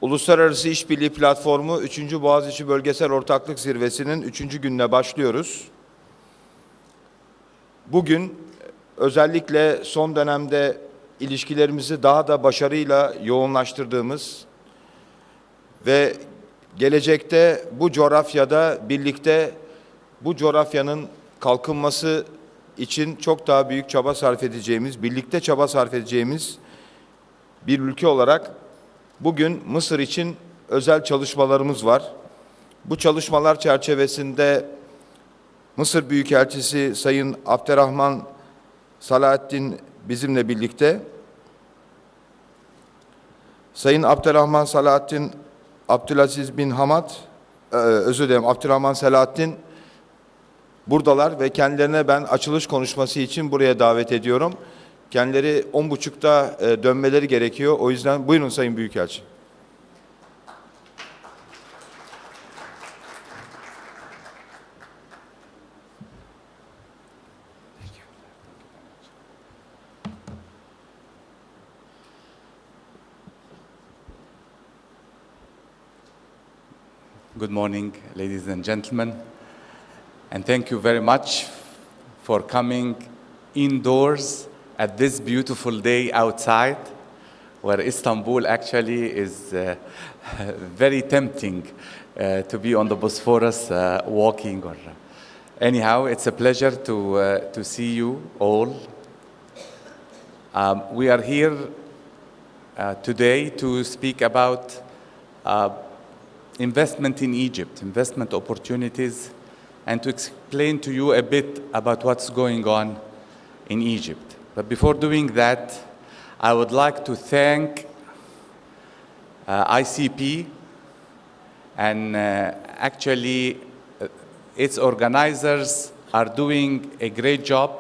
Uluslararası İşbirliği Platformu 3. Boğaziçi Bölgesel Ortaklık Zirvesi'nin 3. gününe başlıyoruz. Bugün özellikle son dönemde ilişkilerimizi daha da başarıyla yoğunlaştırdığımız ve gelecekte bu coğrafyada birlikte bu coğrafyanın kalkınması için çok daha büyük çaba sarf edeceğimiz, birlikte çaba sarf edeceğimiz bir ülke olarak bugün Mısır için özel çalışmalarımız var. Bu çalışmalar çerçevesinde Mısır Büyükelçisi Sayın Abderrahman Salahattin bizimle birlikte. Sayın Abderrahman Salahattin Abdülaziz bin Hamad, Abdurrahman Selahattin buradalar ve kendilerine ben açılış konuşması için buraya davet ediyorum. Kendileri 10.30'da dönmeleri gerekiyor. O yüzden buyurun Sayın Büyükelçi. Good morning, ladies and gentlemen, and thank you very much for coming indoors at this beautiful day outside, where Istanbul actually is very tempting to be on the Bosphorus walking. Anyhow, it's a pleasure to see you all. We are here today to speak about investment in Egypt, investment opportunities, and to explain to you a bit about what's going on in Egypt. But before doing that, I would like to thank ICP and actually its organizers are doing a great job.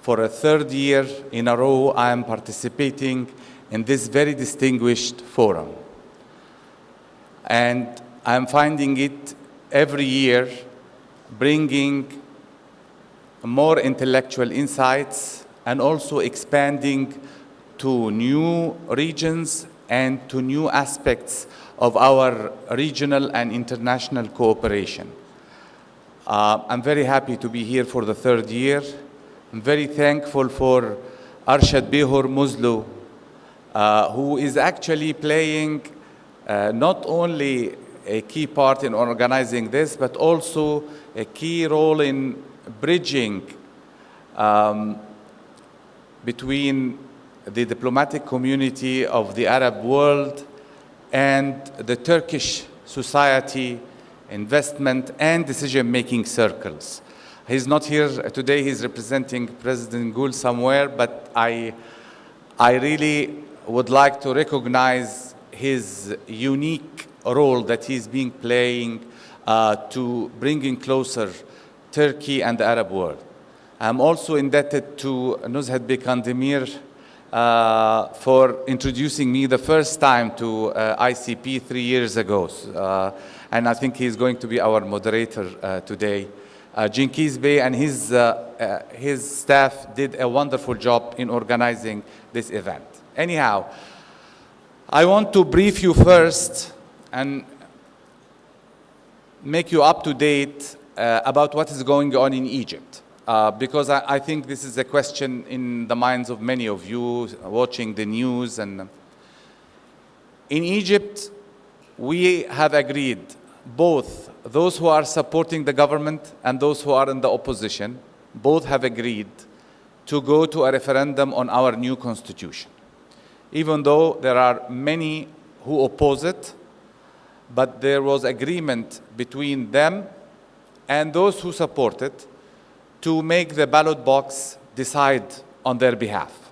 For a third year in a row, I am participating in this very distinguished forum. And I'm finding it every year bringing more intellectual insights and also expanding to new regions and to new aspects of our regional and international cooperation. I'm very happy to be here for the third year. I'm very thankful for Arshad Behor Muzlu, who is actually playing not only a key part in organizing this, but also a key role in bridging between the diplomatic community of the Arab world and the Turkish society, investment and decision-making circles. He's not here today, he's representing President Gül somewhere, but I really would like to recognize his unique role that he's been playing to bringing closer Turkey and the Arab world. I'm also indebted to Nuzhat Bey Kandemir for introducing me the first time to ICP 3 years ago. And I think he's going to be our moderator today. Cengiz Bey and his staff did a wonderful job in organizing this event. Anyhow, I want to brief you first and make you up to date about what is going on in Egypt. Because I think this is a question in the minds of many of you watching the news. And in Egypt, we have agreed, both those who are supporting the government and those who are in the opposition, both have agreed to go to a referendum on our new constitution. Even though there are many who oppose it, but there was agreement between them and those who support it to make the ballot box decide on their behalf.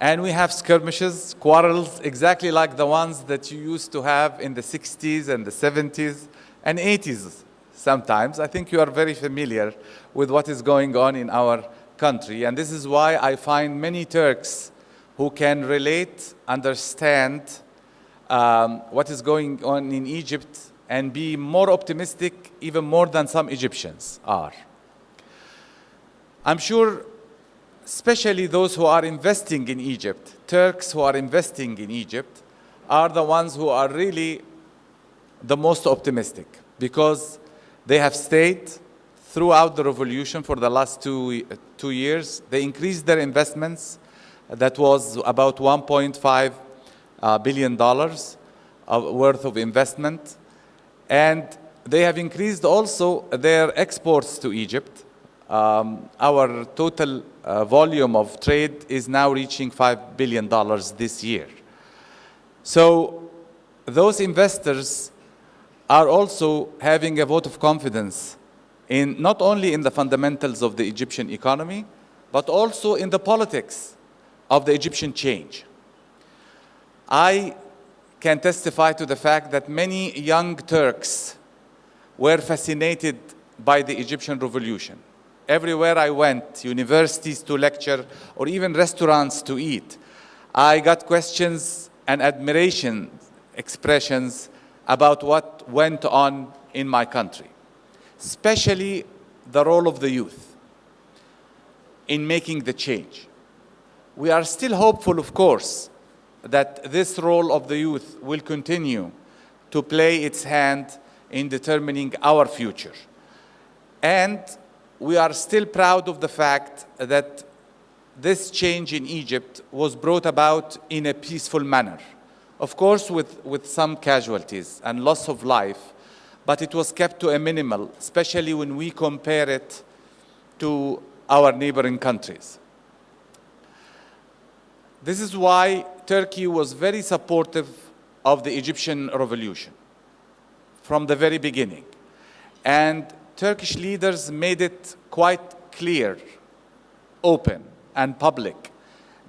And we have skirmishes, quarrels, exactly like the ones that you used to have in the 60s and the 70s and 80s sometimes. I think you are very familiar with what is going on in our country. And this is why I find many Turks who can relate, understand what is going on in Egypt and be more optimistic, even more than some Egyptians are. I'm sure especially those who are investing in Egypt, Turks who are investing in Egypt, are the ones who are really the most optimistic, because they have stayed throughout the revolution for the last two years. They increased their investments. That was about $1.5 billion worth of investment. And they have increased also their exports to Egypt. Our total volume of trade is now reaching $5 billion this year. So those investors are also having a vote of confidence in not only in the fundamentals of the Egyptian economy, but also in the politics of the Egyptian change. I can testify to the fact that many young Turks were fascinated by the Egyptian revolution. Everywhere I went, universities to lecture, or even restaurants to eat, I got questions and admiration expressions about what went on in my country, especially the role of the youth in making the change. We are still hopeful, of course, that this role of the youth will continue to play its hand in determining our future. And we are still proud of the fact that this change in Egypt was brought about in a peaceful manner. Of course, with some casualties and loss of life, but it was kept to a minimal, especially when we compare it to our neighboring countries. This is why Turkey was very supportive of the Egyptian revolution from the very beginning. And Turkish leaders made it quite clear, open, and public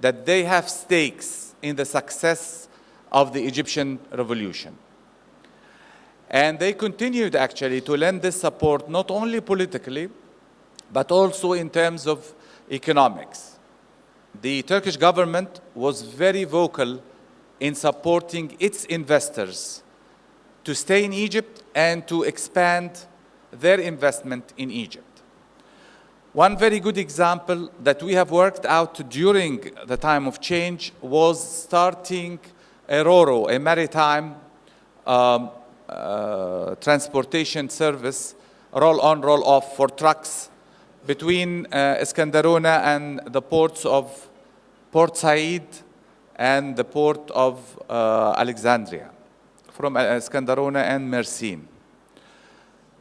that they have stakes in the success of the Egyptian revolution. And they continued actually to lend this support not only politically, but also in terms of economics. The Turkish government was very vocal in supporting its investors to stay in Egypt and to expand their investment in Egypt. One very good example that we have worked out during the time of change was starting a RoRo, a maritime transportation service, roll-on, roll-off for trucks between Iskenderuna and the ports of Port Said and the port of Alexandria, from Iskenderuna and Mersin.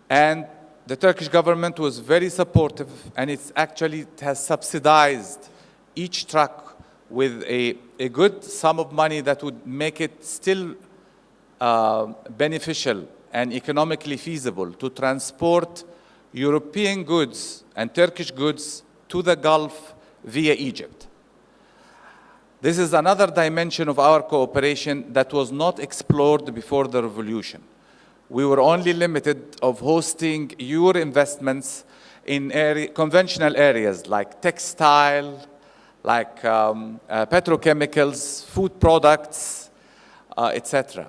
And the Turkish government was very supportive, and it has subsidized each truck with a good sum of money that would make it still beneficial and economically feasible to transport European goods and Turkish goods to the Gulf via Egypt. This is another dimension of our cooperation that was not explored before the revolution. We were only limited of hosting your investments in conventional areas like textile, like petrochemicals, food products, etc.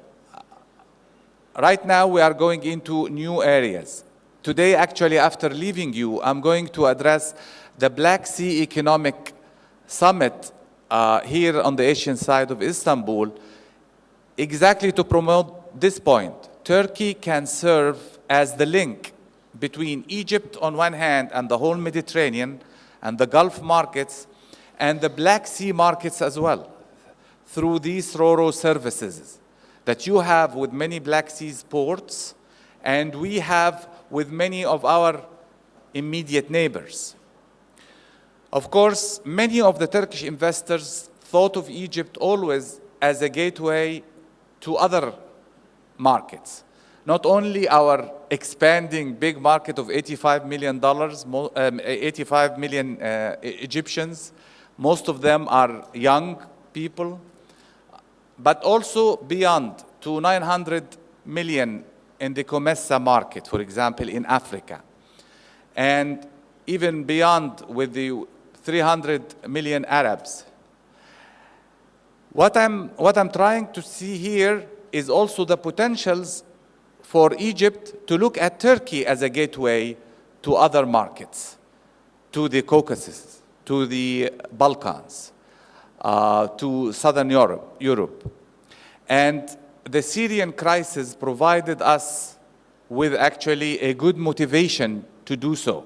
Right now, we are going into new areas. Today, actually, after leaving you, I'm going to address the Black Sea Economic Summit here on the Asian side of Istanbul, exactly to promote this point. Turkey can serve as the link between Egypt on one hand and the whole Mediterranean and the Gulf markets and the Black Sea markets as well, through these RoRo services that you have with many Black Sea ports and we have with many of our immediate neighbors. Of course, many of the Turkish investors thought of Egypt always as a gateway to other markets. Not only our expanding big market of $85 million, 85 million Egyptians, most of them are young people, but also beyond to 900 million in the Comesa market, for example, in Africa. And even beyond with the 300 million Arabs. What I'm trying to see here is also the potentials for Egypt to look at Turkey as a gateway to other markets, to the Caucasus, to the Balkans, to Southern Europe. And the Syrian crisis provided us with actually a good motivation to do so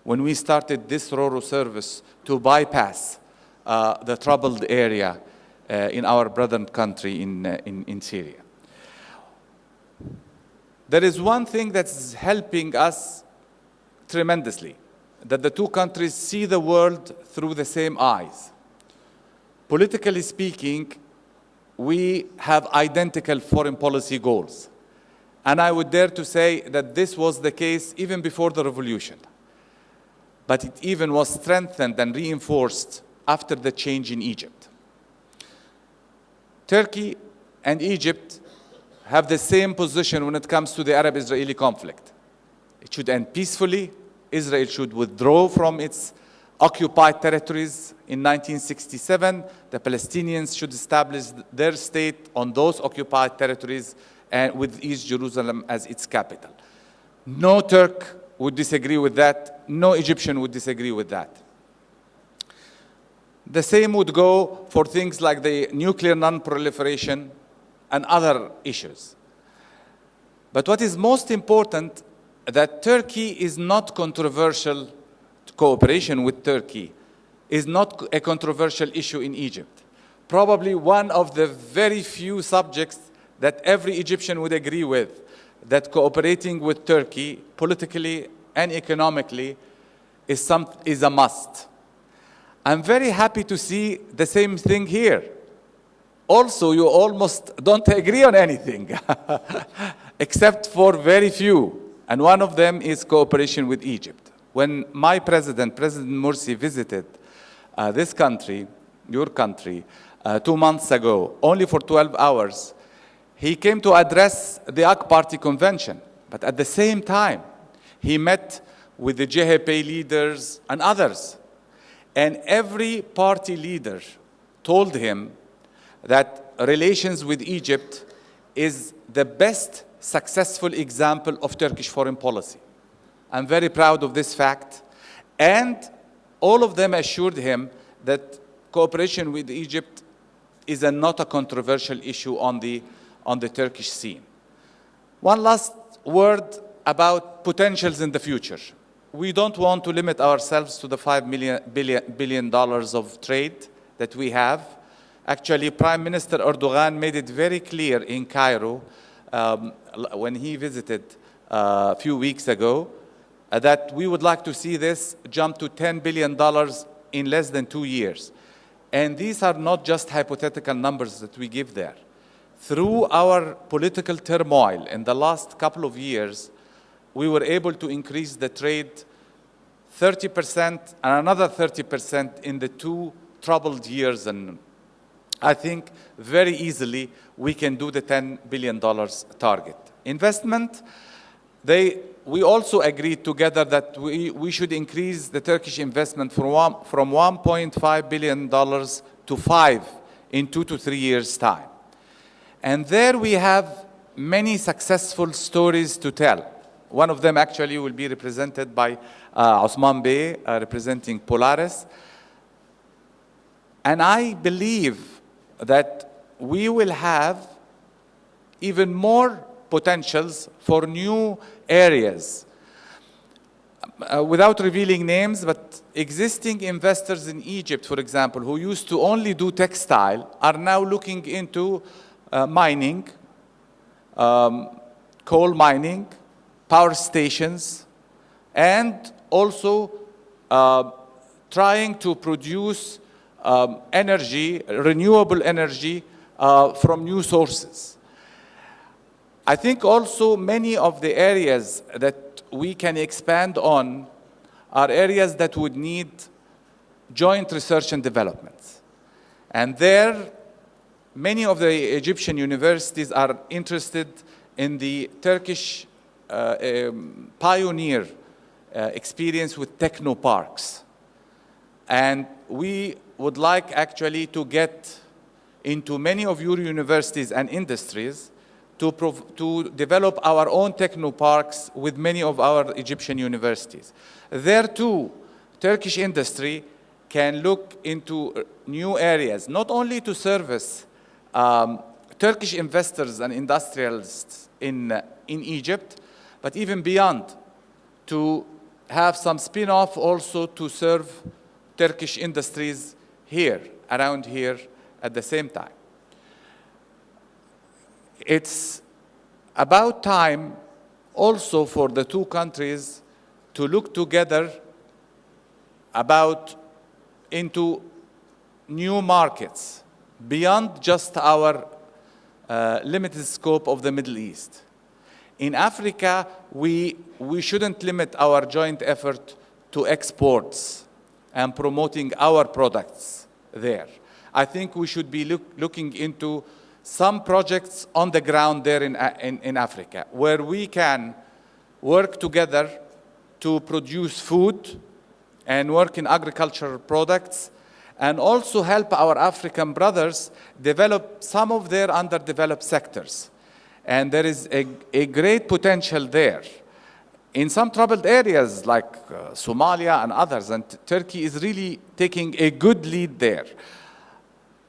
when we started this RoRo service to bypass the troubled area in our brother country in Syria. There is one thing that's helping us tremendously, that the two countries see the world through the same eyes. Politically speaking, we have identical foreign policy goals. And I would dare to say that this was the case even before the revolution. But it even was strengthened and reinforced after the change in Egypt. Turkey and Egypt have the same position when it comes to the Arab-Israeli conflict. It should end peacefully. Israel should withdraw from its occupied territories in 1967. The Palestinians should establish their state on those occupied territories and with East Jerusalem as its capital. No Turk would disagree with that. No Egyptian would disagree with that. The same would go for things like the nuclear non-proliferation and other issues. But what is most important, that Turkey is not controversial. Cooperation with Turkey is not a controversial issue in Egypt. Probably one of the very few subjects that every Egyptian would agree with, that cooperating with Turkey politically and economically is a must. I'm very happy to see the same thing here. Also, you almost don't agree on anything, except for very few. And one of them is cooperation with Egypt. When my President Morsi, visited this country, your country, 2 months ago, only for 12 hours, he came to address the AK Party convention. But at the same time, he met with the JHP leaders and others. And every party leader told him that relations with Egypt is the best successful example of Turkish foreign policy. I'm very proud of this fact. And all of them assured him that cooperation with Egypt is not a controversial issue on the Turkish scene. One last word about potentials in the future. We don't want to limit ourselves to the $5 billion of trade that we have. Actually, Prime Minister Erdogan made it very clear in Cairo when he visited a few weeks ago that we would like to see this jump to $10 billion in less than 2 years. And these are not just hypothetical numbers that we give there. Through our political turmoil in the last couple of years, we were able to increase the trade 30% and another 30% in the 2 troubled years. And I think very easily we can do the $10 billion target. Investment, we also agreed together that we should increase the Turkish investment from $1.5 billion to 5 in 2 to 3 years' time. And there we have many successful stories to tell. One of them actually will be represented by Osman Bey, representing Polaris. And I believe that we will have even more potentials for new areas. Without revealing names, but existing investors in Egypt, for example, who used to only do textile, are now looking into mining, coal mining, power stations, and also trying to produce energy, renewable energy from new sources. I think also many of the areas that we can expand on are areas that would need joint research and development. And there, many of the Egyptian universities are interested in the Turkish pioneer experience with technoparks. And we would like actually to get into many of your universities and industries to develop our own technoparks with many of our Egyptian universities. There too, Turkish industry can look into new areas, not only to service Turkish investors and industrialists in Egypt, but even beyond, to have some spin-off also to serve Turkish industries here, around here, at the same time. It's about time also for the two countries to look together into new markets beyond just our limited scope of the Middle East. In Africa, we shouldn't limit our joint effort to exports and promoting our products there. I think we should be looking into some projects on the ground there in Africa, where we can work together to produce food and work in agricultural products, and also help our African brothers develop some of their underdeveloped sectors. And there is a great potential there. In some troubled areas like Somalia and others, and Turkey is really taking a good lead there.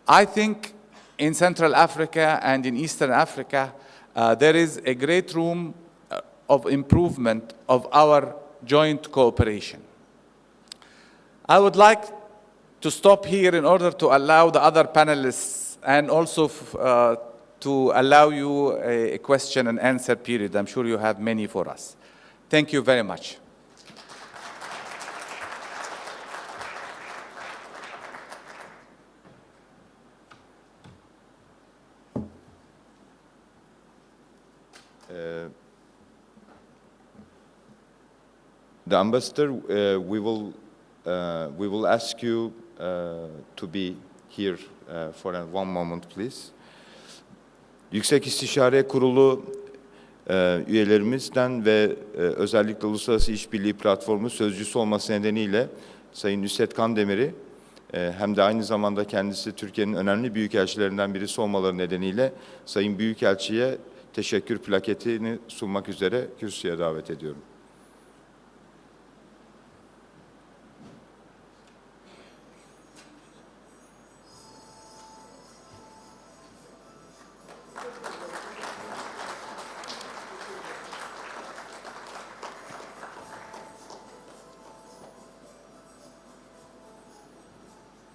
I think in Central Africa and in Eastern Africa, there is a great room of improvement of our joint cooperation. I would like to stop here in order to allow the other panelists and also to allow you a question and answer period. I'm sure you have many for us. Thank you very much. The ambassador, we will ask you to be here for one moment, please. Yüksek İstişare Kurulu üyelerimizden ve özellikle Uluslararası İşbirliği Platformu sözcüsü olması nedeniyle Sayın Nusret Kandemir'i hem de aynı zamanda kendisi Türkiye'nin önemli büyükelçilerinden birisi olmaları nedeniyle Sayın Büyükelçi'ye teşekkür plaketini sunmak üzere kürsüye davet ediyorum.